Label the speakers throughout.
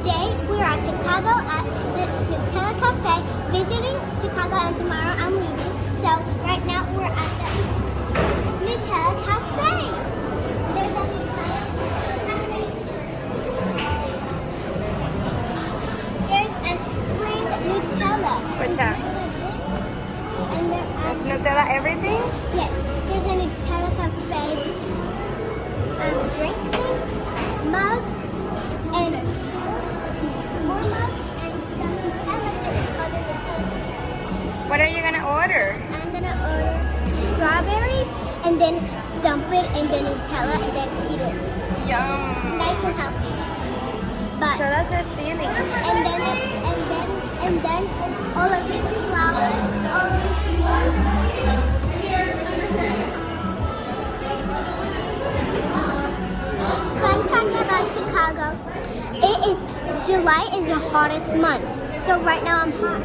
Speaker 1: today we're at Chicago at the Nutella Cafe, visiting Chicago, and tomorrow I'm leaving. So right now we're at the Nutella Cafe. There's a Nutella Cafe. There's a spring Nutella.
Speaker 2: What's that?
Speaker 1: And
Speaker 2: There's Nutella everything?
Speaker 1: yes, there's a Nutella Cafe drink thing, mug, and more mugs, and some Nutella because it's called a Nutella Cafe.
Speaker 2: What are you gonna order?
Speaker 1: I'm gonna order strawberries and then dump it in the Nutella and then eat it.
Speaker 2: Yum.
Speaker 1: Nice and healthy. But
Speaker 2: Show us your ceiling.
Speaker 1: and then all of these flowers, all of these Fun fact about Chicago, July is the hottest month. So right now I'm hot.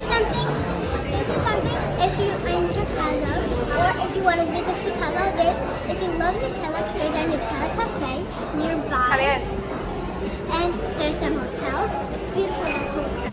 Speaker 1: This is something if you're in Chicago or if you want to visit Chicago, if you love Nutella, there's a Nutella Cafe nearby.
Speaker 2: Javier.
Speaker 1: And there's some hotels, beautiful hotels.